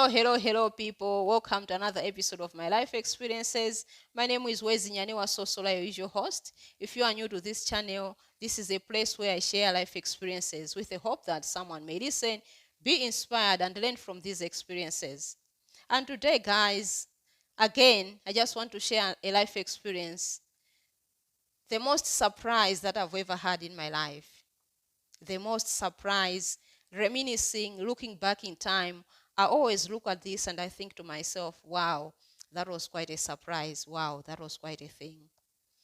Hello, people. Welcome to another episode of My Life Experiences. My name is Wezinyanewa Sosola, your usual host. If you are new to this channel, this is a place where I share life experiences with the hope that someone may listen, be inspired, and learn from these experiences. And today, guys, again, I just want to share a life experience. The most surprise that I've ever had in my life. The most surprise, reminiscing, looking back in time, I always look at this and I think to myself, wow, that was quite a surprise. Wow, that was quite a thing.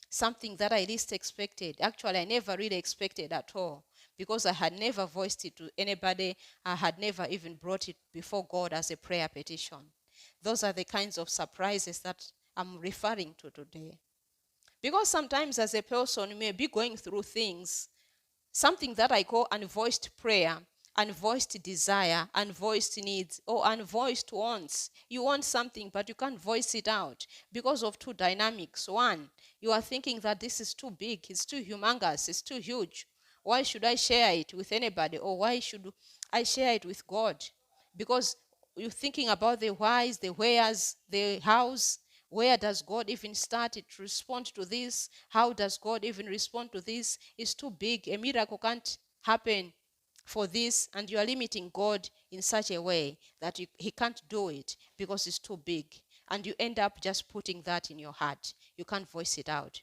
Something that I least expected. Actually, I never really expected at all because I had never voiced it to anybody. I had never even brought it before God as a prayer petition. Those are the kinds of surprises that I'm referring to today. Because sometimes as a person, you may be going through things, something that I call unvoiced prayer, unvoiced desire, unvoiced needs, or unvoiced wants. You want something, but you can't voice it out because of two dynamics. One, you are thinking that this is too big, it's too humongous, it's too huge. Why should I share it with anybody? Or why should I share it with God? Because you're thinking about the whys, the wheres, the hows. Where does God even start to respond to this? How does God even respond to this? It's too big. A miracle can't happen for this, and you are limiting God in such a way that he can't do it because it's too big. And you end up just putting that in your heart. You can't voice it out.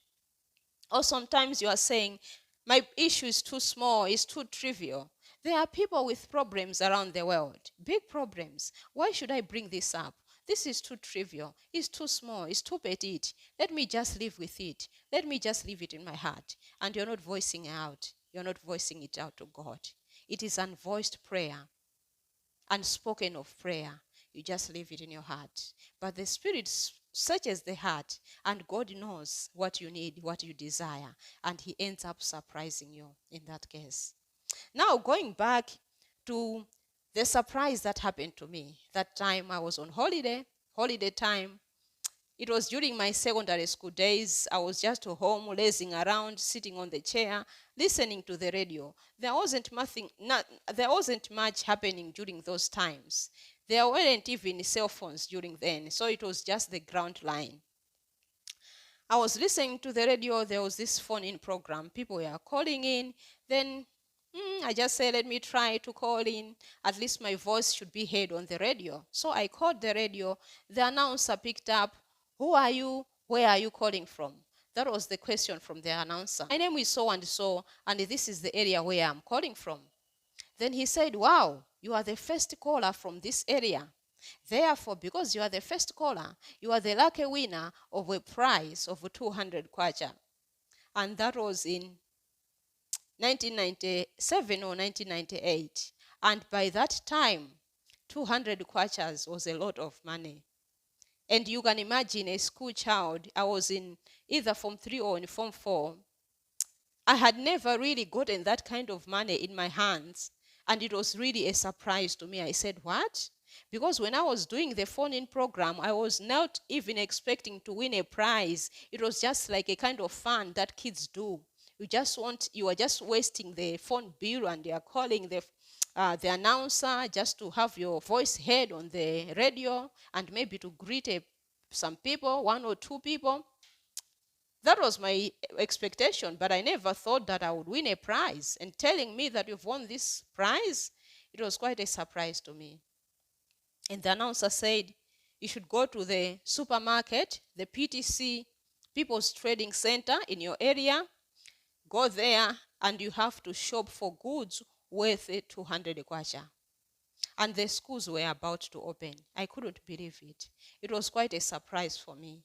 Or sometimes you are saying, my issue is too small, it's too trivial. There are people with problems around the world, big problems. Why should I bring this up? This is too trivial, it's too small, it's too petite. Let me just live with it. Let me just leave it in my heart. And you're not voicing it out. You're not voicing it out to God. It is unvoiced prayer, unspoken of prayer. You just leave it in your heart. But the Spirit searches the heart, and God knows what you need, what you desire, and He ends up surprising you in that case. Now, going back to the surprise that happened to me, that time I was on holiday time. It was during my secondary school days. I was just home, lazing around, sitting on the chair, listening to the radio. There wasn't much happening during those times. There weren't even cell phones during then, so it was just the ground line. I was listening to the radio. There was this phone-in program. People were calling in. Then I just said, let me try to call in. At least my voice should be heard on the radio. So I called the radio. The announcer picked up. Who are you? Where are you calling from? That was the question from the announcer. My name is so and so, and this is the area where I'm calling from. Then he said, wow, you are the first caller from this area. Therefore, because you are the first caller, you are the lucky winner of a prize of 200 kwacha. And that was in 1997 or 1998. And by that time, 200 kwachas was a lot of money. And you can imagine a school child. I was in either Form 3 or in Form 4. I had never really gotten that kind of money in my hands. And it was really a surprise to me. I said, what? Because when I was doing the phone-in program, I was not even expecting to win a prize. It was just like a kind of fun that kids do. You are just wasting the phone bill, and they are calling the announcer just to have your voice heard on the radio and maybe to greet some people, one or two people. That was my expectation, but I never thought that I would win a prize. And telling me that you've won this prize, it was quite a surprise to me. And the announcer said, you should go to the supermarket, the PTC, People's Trading Center in your area. Go there and you have to shop for goods worth 200 kwacha. And the schools were about to open. I couldn't believe it. It was quite a surprise for me.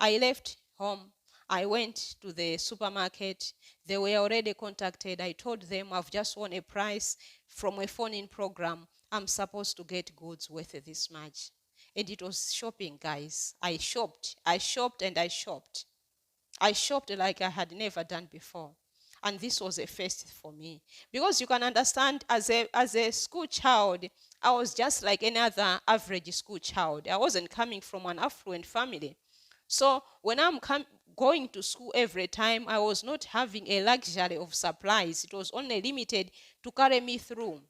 I left home. I went to the supermarket. They were already contacted. I told them I've just won a prize from a phone-in program. I'm supposed to get goods worth this much. And it was shopping, guys. I shopped and I shopped. I shopped like I had never done before. And this was a first for me. Because you can understand, as a school child, I was just like any other average school child. I wasn't coming from an affluent family. So when I'm going to school every time, I was not having a luxury of supplies. It was only limited to carry me through.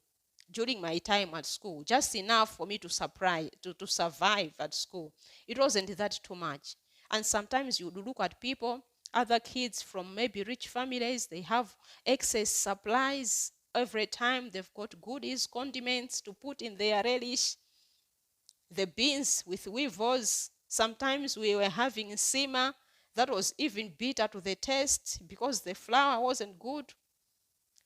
during my time at school, just enough for me to survive at school. It wasn't that too much. And sometimes you look at people, other kids from maybe rich families, they have excess supplies. Every time they've got goodies, condiments to put in their relish, the beans with weevils. Sometimes we were having sima that was even bitter to the taste because the flour wasn't good.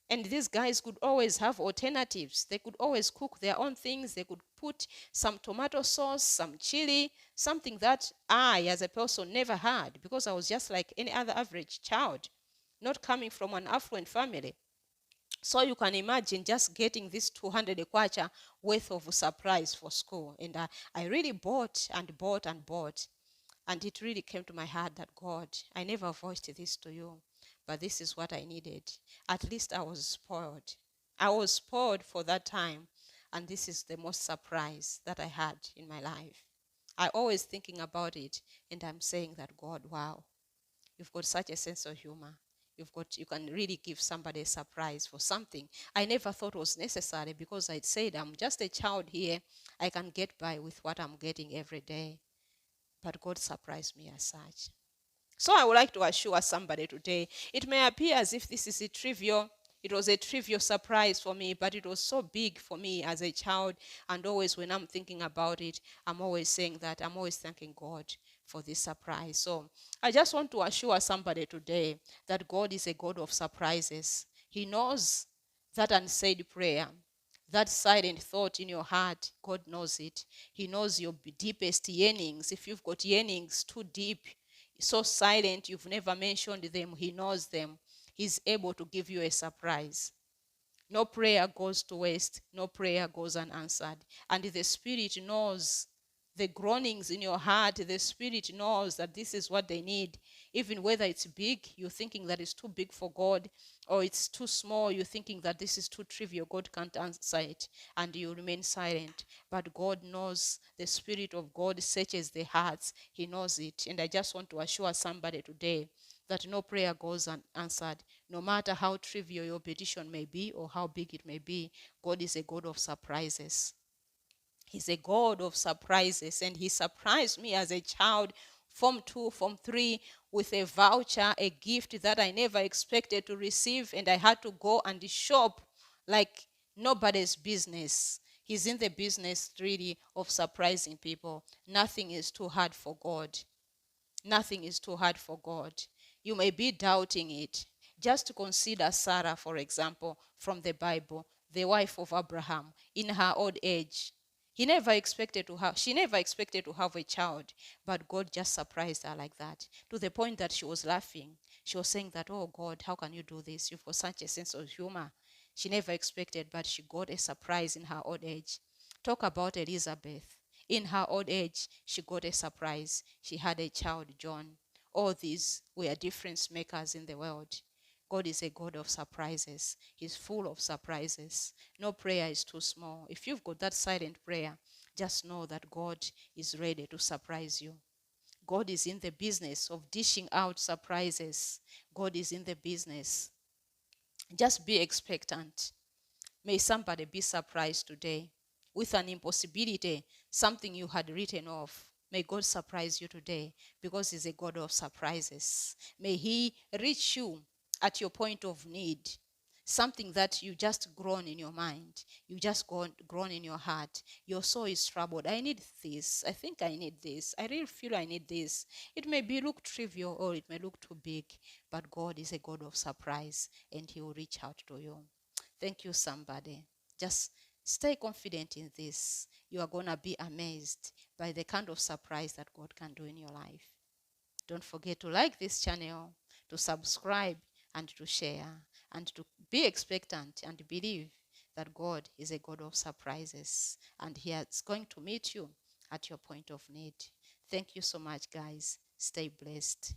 And these guys could always have alternatives. They could always cook their own things. They could put some tomato sauce, some chili, something that I, as a person, never had because I was just like any other average child, not coming from an affluent family. So you can imagine just getting this 200 kwacha worth of supplies for school. And I really bought and bought and bought. And it really came to my heart that, God, I never voiced this to you, but this is what I needed. At least I was spoiled. I was spoiled for that time. And this is the most surprise that I had in my life. I always thinking about it, and I'm saying that, God, wow, you've got such a sense of humor. You can really give somebody a surprise for something I never thought was necessary because I'd said I'm just a child here. I can get by with what I'm getting every day. But God surprised me as such. So I would like to assure somebody today, it may appear as if this is it was a trivial surprise for me, but it was so big for me as a child. And always when I'm thinking about it, I'm always saying that I'm always thanking God for this surprise. So I just want to assure somebody today that God is a God of surprises. He knows that unsaid prayer, that silent thought in your heart. God knows it. He knows your deepest yearnings. If you've got yearnings too deep, so silent you've never mentioned them, He knows them. He's able to give you a surprise. No prayer goes to waste. No prayer goes unanswered. And the Spirit knows the groanings in your heart. The Spirit knows that this is what they need. Even whether it's big, you're thinking that it's too big for God, or it's too small, you're thinking that this is too trivial, God can't answer it, and you remain silent. But God knows. The Spirit of God searches the hearts. He knows it. And I just want to assure somebody today that no prayer goes unanswered. No matter how trivial your petition may be or how big it may be, God is a God of surprises. He's a God of surprises, and He surprised me as a child, Form 2, Form 3, with a voucher, a gift that I never expected to receive, and I had to go and shop like nobody's business. He's in the business really of surprising people. Nothing is too hard for God. Nothing is too hard for God. You may be doubting it. Just consider Sarah, for example, from the Bible, the wife of Abraham, in her old age. She never expected to have a child, but God just surprised her like that, to the point that she was laughing. She was saying that, oh God, how can you do this? You've got such a sense of humor. She never expected, but she got a surprise in her old age. Talk about Elizabeth. In her old age, she got a surprise. She had a child, John. All these were difference makers in the world. God is a God of surprises. He's full of surprises. No prayer is too small. If you've got that silent prayer, just know that God is ready to surprise you. God is in the business of dishing out surprises. God is in the business. Just be expectant. May somebody be surprised today with an impossibility, something you had written off. May God surprise you today because He's a God of surprises. May He reach you at your point of need, something that you just grown in your mind, you just grown in your heart. Your soul is troubled. I need this. I think I need this. I really feel I need this. It may look trivial or it may look too big, but God is a God of surprise and He will reach out to you. Thank you, somebody. Just stay confident in this. You are going to be amazed by the kind of surprise that God can do in your life. Don't forget to like this channel, to subscribe, and to share, and to be expectant and believe that God is a God of surprises, and He is going to meet you at your point of need. Thank you so much, guys. Stay blessed.